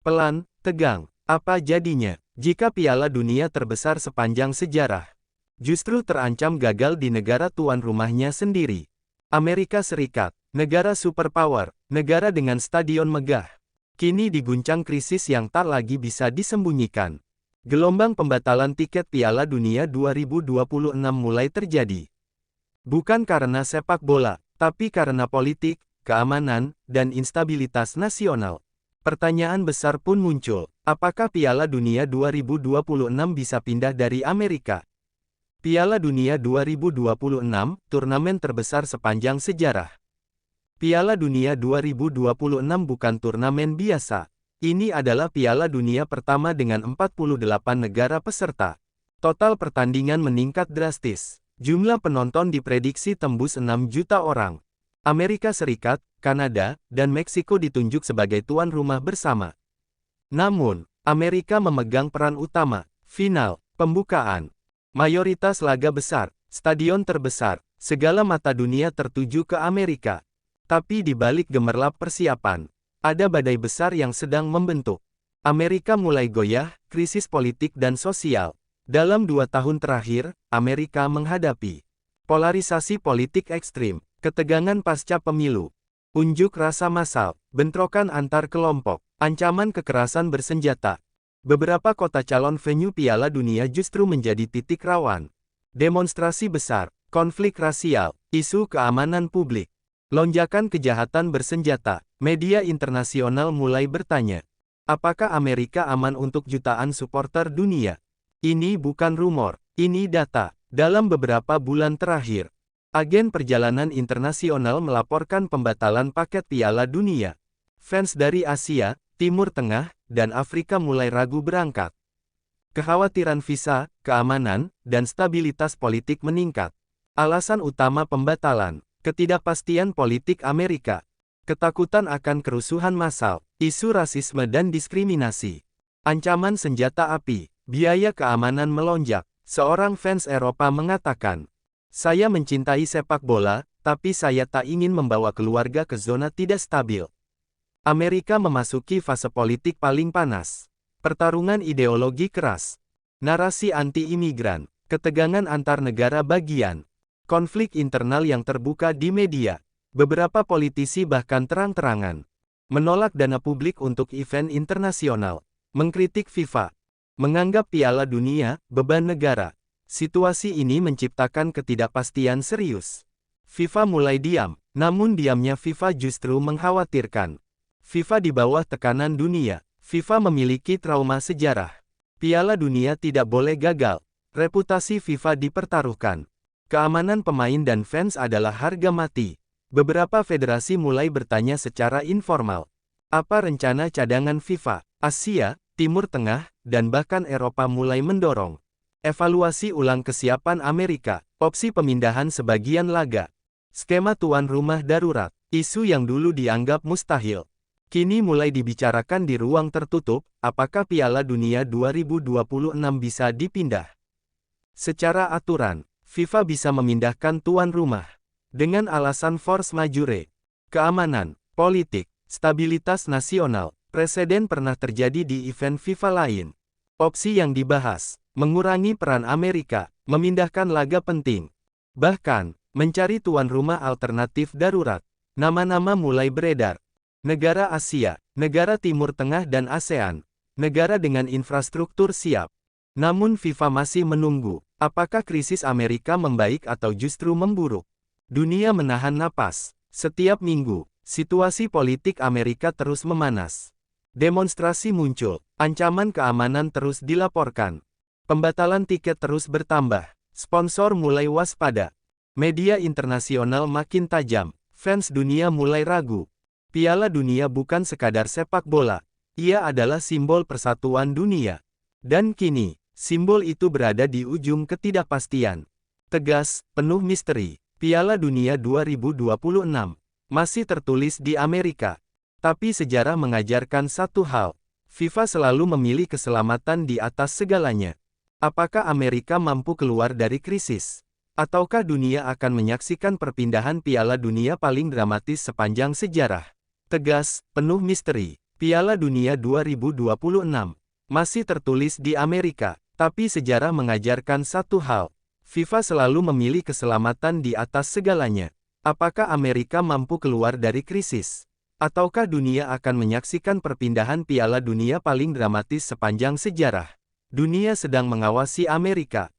Pelan, tegang. Apa jadinya jika Piala Dunia terbesar sepanjang sejarah justru terancam gagal di negara tuan rumahnya sendiri? Amerika Serikat, negara superpower, negara dengan stadion megah, kini diguncang krisis yang tak lagi bisa disembunyikan. Gelombang pembatalan tiket Piala Dunia 2026 mulai terjadi. Bukan karena sepak bola, tapi karena politik, keamanan, dan instabilitas nasional. Pertanyaan besar pun muncul, apakah Piala Dunia 2026 bisa pindah dari Amerika? Piala Dunia 2026, turnamen terbesar sepanjang sejarah. Piala Dunia 2026 bukan turnamen biasa. Ini adalah Piala Dunia pertama dengan 48 negara peserta. Total pertandingan meningkat drastis. Jumlah penonton diprediksi tembus 6 juta orang. Amerika Serikat, Kanada, dan Meksiko ditunjuk sebagai tuan rumah bersama. Namun, Amerika memegang peran utama. Final, pembukaan, mayoritas laga besar, stadion terbesar, segala mata dunia tertuju ke Amerika. Tapi di balik gemerlap persiapan, ada badai besar yang sedang membentuk. Amerika mulai goyah, krisis politik dan sosial. Dalam 2 tahun terakhir, Amerika menghadapi polarisasi politik ekstrim, ketegangan pasca pemilu, unjuk rasa massal, bentrokan antar kelompok, ancaman kekerasan bersenjata. Beberapa kota calon venue Piala Dunia justru menjadi titik rawan. Demonstrasi besar, konflik rasial, isu keamanan publik, lonjakan kejahatan bersenjata. Media internasional mulai bertanya, apakah Amerika aman untuk jutaan supporter dunia? Ini bukan rumor, ini data. Dalam beberapa bulan terakhir, agen perjalanan internasional melaporkan pembatalan paket Piala Dunia. Fans dari Asia, Timur Tengah, dan Afrika mulai ragu berangkat. Kekhawatiran visa, keamanan, dan stabilitas politik meningkat. Alasan utama pembatalan, ketidakpastian politik Amerika, ketakutan akan kerusuhan massal, isu rasisme dan diskriminasi, ancaman senjata api, biaya keamanan melonjak. Seorang fans Eropa mengatakan, "Saya mencintai sepak bola, tapi saya tak ingin membawa keluarga ke zona tidak stabil." Amerika memasuki fase politik paling panas. Pertarungan ideologi keras, narasi anti-imigran, ketegangan antar negara bagian, konflik internal yang terbuka di media. Beberapa politisi bahkan terang-terangan menolak dana publik untuk event internasional, mengkritik FIFA, menganggap Piala Dunia beban negara. Situasi ini menciptakan ketidakpastian serius. FIFA mulai diam, namun diamnya FIFA justru mengkhawatirkan. FIFA di bawah tekanan dunia. FIFA memiliki trauma sejarah. Piala Dunia tidak boleh gagal. Reputasi FIFA dipertaruhkan. Keamanan pemain dan fans adalah harga mati. Beberapa federasi mulai bertanya secara informal, apa rencana cadangan FIFA? Asia, Timur Tengah, dan bahkan Eropa mulai mendorong evaluasi ulang kesiapan Amerika, opsi pemindahan sebagian laga, skema tuan rumah darurat, isu yang dulu dianggap mustahil, kini mulai dibicarakan di ruang tertutup. Apakah Piala Dunia 2026 bisa dipindah? Secara aturan, FIFA bisa memindahkan tuan rumah dengan alasan force majeure, keamanan, politik, stabilitas nasional. Preseden pernah terjadi di event FIFA lain. Opsi yang dibahas, mengurangi peran Amerika, memindahkan laga penting, bahkan mencari tuan rumah alternatif darurat. Nama-nama mulai beredar. Negara Asia, negara Timur Tengah dan ASEAN, negara dengan infrastruktur siap. Namun FIFA masih menunggu, apakah krisis Amerika membaik atau justru memburuk. Dunia menahan napas. Setiap minggu, situasi politik Amerika terus memanas. Demonstrasi muncul, ancaman keamanan terus dilaporkan. Pembatalan tiket terus bertambah, sponsor mulai waspada. Media internasional makin tajam, fans dunia mulai ragu. Piala Dunia bukan sekadar sepak bola, ia adalah simbol persatuan dunia. Dan kini, simbol itu berada di ujung ketidakpastian. Tegas, penuh misteri, Piala Dunia 2026 masih tertulis di Amerika. Tapi sejarah mengajarkan satu hal, FIFA selalu memilih keselamatan di atas segalanya. Apakah Amerika mampu keluar dari krisis? Ataukah dunia akan menyaksikan perpindahan Piala Dunia paling dramatis sepanjang sejarah? Tegas, penuh misteri. Piala Dunia 2026 masih tertulis di Amerika, tapi sejarah mengajarkan satu hal. FIFA selalu memilih keselamatan di atas segalanya. Apakah Amerika mampu keluar dari krisis? Ataukah dunia akan menyaksikan perpindahan Piala Dunia paling dramatis sepanjang sejarah? Dunia sedang mengawasi Amerika.